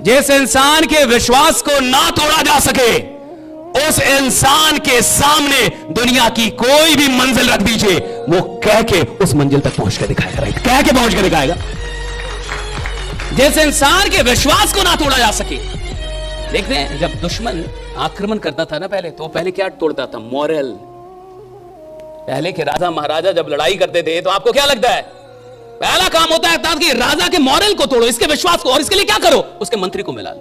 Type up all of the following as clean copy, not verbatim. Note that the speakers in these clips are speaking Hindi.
जिस इंसान के विश्वास को ना तोड़ा जा सके, उस इंसान के सामने दुनिया की कोई भी मंजिल रख दीजिए, वो कह के उस मंजिल तक पहुंच के दिखाएगा। राइट, कह के पहुंच के दिखाएगा। जिस इंसान के विश्वास को ना तोड़ा जा सके। देखते हैं जब दुश्मन आक्रमण करता था ना पहले, तो पहले क्या तोड़ता था? मॉरल। पहले के राजा महाराजा जब लड़ाई करते थे तो आपको क्या लगता है पहला काम होता है था कि राजा के मॉरल को तोड़ो, इसके विश्वास को, और इसके लिए क्या करो? उसके मंत्री को मिला लो।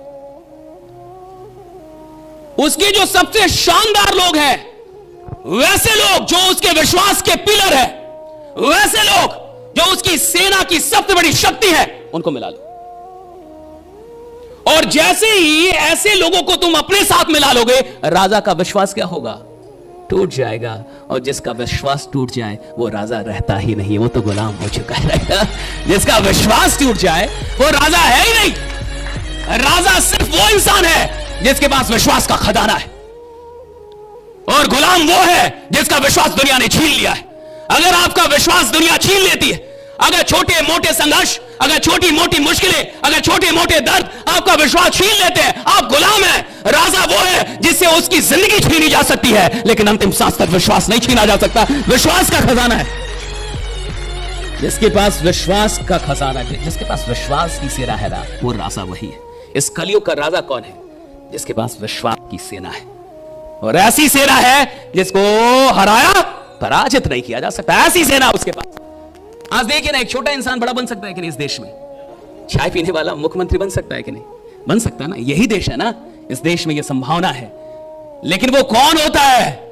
उसके जो सबसे शानदार लोग हैं, वैसे लोग जो उसके विश्वास के पिलर है, वैसे लोग जो उसकी सेना की सबसे बड़ी शक्ति है, उनको मिला लो। और जैसे ही ऐसे लोगों को तुम अपने साथ मिला लोगे, राजा का विश्वास क्या होगा? टूट जाएगा। और जिसका विश्वास टूट जाए वो राजा रहता ही नहीं, वो तो गुलाम हो चुका है। जिसका विश्वास टूट जाए वो राजा है ही नहीं। राजा सिर्फ वो इंसान है जिसके पास विश्वास का खजाना है, और गुलाम वो है जिसका विश्वास दुनिया ने छीन लिया है। अगर आपका विश्वास दुनिया छीन लेती है, अगर छोटे मोटे संघर्ष, अगर छोटी मोटी मुश्किलें, अगर छोटे मोटे दर्द आपका विश्वास छीन लेते हैं, आप गुलाम हैं। राजा वो है जिससे उसकी जिंदगी छीनी जा सकती है, लेकिन अंतिम सांस तक विश्वास नहीं छीना जा सकता। विश्वास का खजाना है। जिसके पास विश्वास का खजाना है, जिसके पास विश्वास की सेना है ना, वो राजा वही है। इस कलयुग का राजा कौन है? जिसके पास विश्वास की सेना है, और ऐसी सेना है जिसको हराया पराजित नहीं किया जा सकता। ऐसी सेना उसके पास। आज देखिए ना, एक छोटा इंसान बड़ा बन सकता है कि नहीं? इस देश में चाय पीने वाला मुख्यमंत्री बन सकता है कि नहीं? बन सकता है ना। यही देश है ना, इस देश में यह संभावना है। लेकिन वो कौन होता है?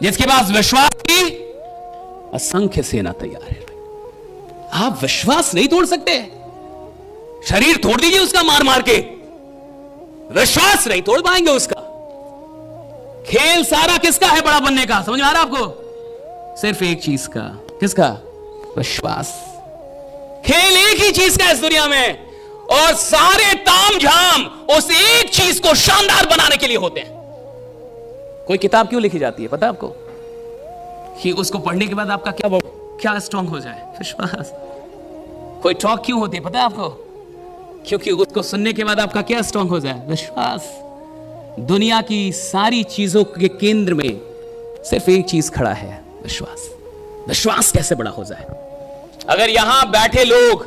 जिसके पास विश्वास की असंख्य सेना तैयार है। आप विश्वास नहीं तोड़ सकते। शरीर तोड़ दीजिए उसका मार मार के, विश्वास नहीं तोड़ पाएंगे उसका। खेल सारा किसका है बड़ा बनने का? समझ में आ रहा आपको? सिर्फ एक चीज का। किसका? विश्वास। खेल एक ही चीज का है इस दुनिया में, और सारे तामझाम उस एक चीज को शानदार बनाने के लिए होते हैं। कोई किताब क्यों लिखी जाती है पता है आपको? कि उसको पढ़ने के बाद आपका क्या स्ट्रांग हो जाए? विश्वास। कोई टॉक क्यों होती है पता है आपको? क्योंकि उसको सुनने के बाद आपका क्या स्ट्रांग हो जाए? विश्वास। दुनिया की सारी चीजों के केंद्र में सिर्फ एक चीज खड़ा है, विश्वास। विश्वास कैसे बड़ा हो जाए? अगर यहां बैठे लोग,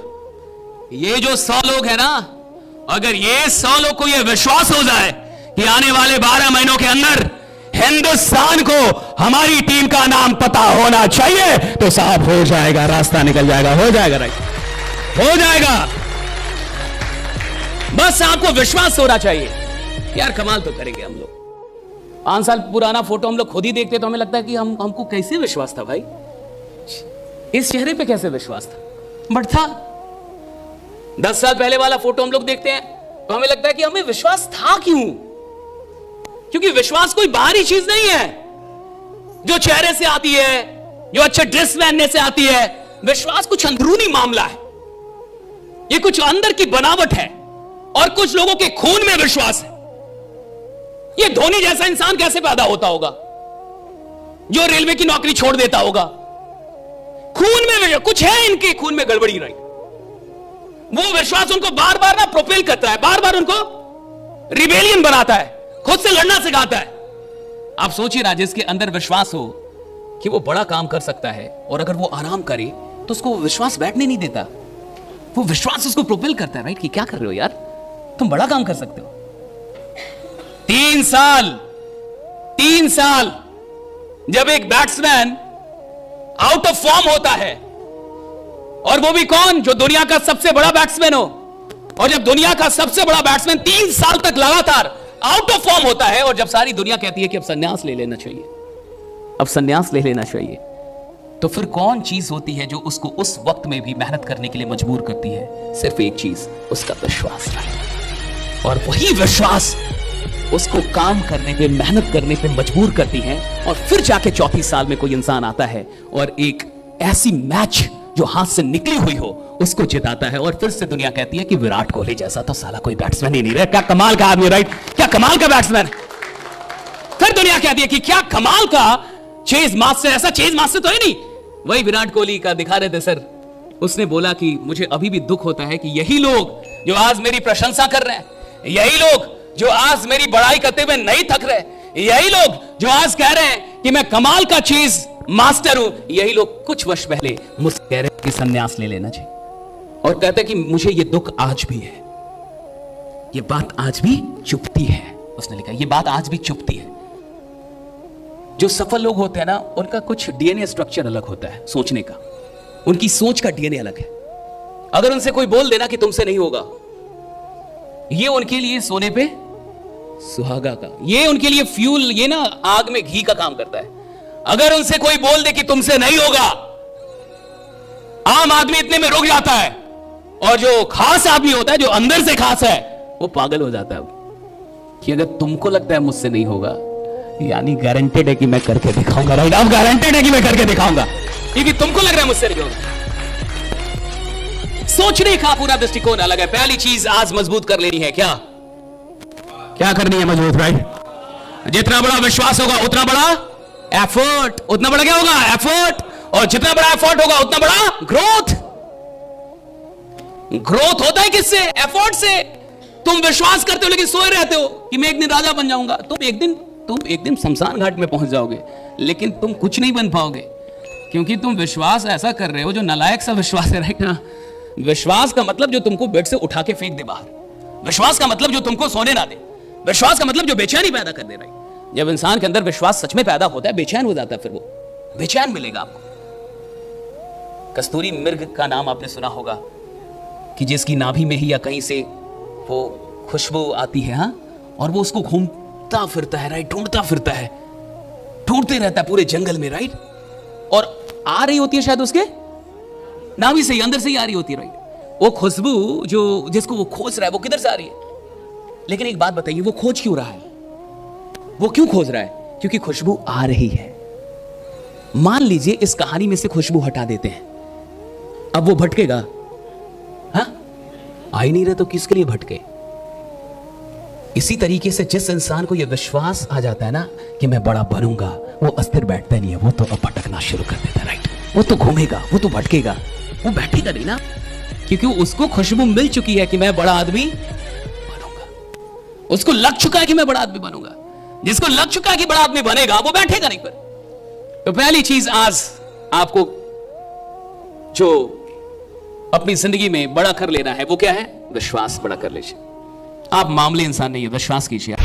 ये जो 100 लोग हैं ना, अगर ये 100 लोग को ये विश्वास हो जाए कि आने वाले 12 महीनों के अंदर हिंदुस्तान को हमारी टीम का नाम पता होना चाहिए, तो साहब हो जाएगा, रास्ता निकल जाएगा, हो जाएगा। राइट, हो जाएगा। बस आपको विश्वास होना चाहिए। यार कमाल तो करेंगे हम लोग। 5 साल पुराना फोटो हम लोग खुद ही देखते तो हमें लगता है कि हमको कैसे विश्वास था भाई, इस चेहरे पे कैसे विश्वास था? बट था। 10 साल पहले वाला फोटो हम लोग देखते हैं तो हमें लगता है कि हमें विश्वास था क्यों? क्योंकि विश्वास कोई बाहरी चीज नहीं है जो चेहरे से आती है, जो अच्छे ड्रेस पहनने से आती है। विश्वास कुछ अंदरूनी मामला है, ये कुछ अंदर की बनावट है, और कुछ लोगों के खून में विश्वास है। ये धोनी जैसा इंसान कैसे पैदा होता होगा जो रेलवे की नौकरी छोड़ देता होगा? खून में कुछ है, इनके खून में गड़बड़ी रही। वो विश्वास उनको बार बार ना प्रोपेल करता है, बार बार उनको रिबेलियन बनाता है, खुद से लड़ना सिखाता है। आप सोचिए ना, जिसके अंदर विश्वास हो कि वो बड़ा काम कर सकता है, और अगर वो आराम करे तो उसको विश्वास बैठने नहीं देता। वो विश्वास उसको प्रोपेल करता है, राइट, कि क्या कर रहे हो यार, तुम बड़ा काम कर सकते हो। 3 साल जब एक बैट्समैन आउट ऑफ फॉर्म होता है, और वो भी कौन? जो दुनिया का सबसे बड़ा बैट्समैन हो। और जब दुनिया का सबसे बड़ा बैट्समैन 3 साल तक लगातार आउट ऑफ फॉर्म होता है, और जब सारी दुनिया कहती है कि अब संन्यास ले लेना चाहिए, अब संन्यास ले लेना चाहिए, तो फिर कौन चीज होती है जो उसको उस वक्त में भी मेहनत करने के लिए मजबूर करती है? सिर्फ एक चीज, उसका विश्वास। और वही विश्वास उसको काम करने पे, मेहनत करने पे मजबूर करती है। और फिर जाके 34 साल में कोई इंसान आता है और एक ऐसी मैच जो हाथ से निकली हुई हो उसको जिताता है, और फिर से दुनिया कहती है कि विराट कोहली जैसा तो साला कोई बैट्समैन ही नहीं रहा। क्या कमाल का आदमी, राइट, क्या कमाल का बैट्समैन। फिर दुनिया कहती है कि क्या कमाल का चेज मास्टर, ऐसा चेज मास्टर तो है नहीं। वही विराट कोहली का दिखा रहे थे सर, उसने बोला कि मुझे अभी भी दुख होता है कि यही लोग जो आज मेरी प्रशंसा कर रहे हैं, यही लोग जो आज मेरी बड़ाई करते हुए नहीं थक रहे, यही लोग जो आज कह रहे हैं कि मैं कमाल का चीज मास्टर हूं, यही लोग कुछ वर्ष पहले मुझसे कह रहे हैं कि संन्यास ले लेना चाहिए, और कहते हैं कि मुझे ये दुख आज भी है, ये बात आज भी चुभती है। उसने लिखा ये बात आज भी चुभती है। जो सफल लोग होते हैं ना, उनका कुछ डीएनए स्ट्रक्चर अलग होता है, सोचने का, उनकी सोच का डीएनए अलग है। अगर उनसे कोई बोल देना कि तुमसे नहीं होगा, ये उनके लिए सोने पे सुहागा का, ये उनके लिए फ्यूल, ये ना आग में घी का काम करता है। अगर उनसे कोई बोल दे कि तुमसे नहीं होगा, आम आदमी इतने में रुक जाता है, और जो खास आदमी होता है, जो अंदर से खास है, वो पागल हो जाता है कि अगर तुमको लगता है मुझसे नहीं होगा, यानी गारंटेड है कि मैं करके दिखाऊंगा। राइट, अब गारंटेड है कि मैं करके दिखाऊंगा, क्योंकि तुमको लग रहा है मुझसे नहीं होगा। सोचने का पूरा दृष्टिकोण अलग है। पहली चीज आज मजबूत कर लेनी है, क्या क्या करनी है मजबूत? राइट, जितना बड़ा विश्वास होगा उतना बड़ा एफर्ट, उतना बड़ा क्या होगा? एफर्ट। और जितना बड़ा एफर्ट होगा उतना बड़ा ग्रोथ। ग्रोथ होता है किससे? एफर्ट से। तुम विश्वास करते हो लेकिन सोए रहते हो कि मैं एक दिन राजा बन जाऊंगा। तुम एक दिन शमशान घाट में पहुंच जाओगे, लेकिन तुम कुछ नहीं बन पाओगे, क्योंकि तुम विश्वास ऐसा कर रहे हो जो नालायक सा विश्वास है। राइट ना? विश्वास का मतलब जो तुमको बेड से उठा के फेंक दे बाहर, विश्वास का मतलब जो तुमको सोने ना दे, विश्वास का मतलब जो बेचैनी पैदा कर दे। राइट, जब इंसान के अंदर विश्वास सच में पैदा होता है, बेचैन हो जाता है, फिर वो बेचैन मिलेगा आपको। कस्तूरी मृग का नाम आपने सुना होगा कि जिसकी नाभि में ही या कहीं से वो खुशबू आती है, हाँ, और वो उसको घूमता फिरता है। राइट, ढूंढता फिरता है, ढूंढते रहता है पूरे जंगल में। राइट, और आ रही होती है शायद उसके नाभि से ही, अंदर से ही आ रही होती है। राइट, वो खुशबू जो जिसको वो खोज रहा है, वो किधर से आ रही है? लेकिन एक बात बताइए, वो खोज क्यों रहा है? वो क्यों खोज रहा है? क्योंकि खुशबू आ रही है। मान लीजिए इस कहानी में से खुशबू हटा देते हैं, अब वो भटकेगा? हाँ, आ ही नहीं रहा तो किसके लिए भटके? इसी तरीके से जिस इंसान को यह विश्वास आ जाता है ना कि मैं बड़ा बनूंगा, वो अस्थिर बैठता नहीं है, वो तो अब भटकना शुरू कर देता है। राइट, वो तो घूमेगा, वो तो भटकेगा, वो बैठेगा नहीं ना, क्योंकि उसको खुशबू मिल चुकी है कि मैं बड़ा आदमी बनूंगा। उसको लग चुका है कि मैं बड़ा आदमी बनूंगा। जिसको लग चुका है कि बड़ा आदमी बनेगा, वो बैठेगा नहीं। पर तो पहली चीज आज आपको जो अपनी जिंदगी में बड़ा कर लेना है, वो क्या है? विश्वास बड़ा कर लीजिए। आप मामले इंसान नहीं है, विश्वास कीजिए।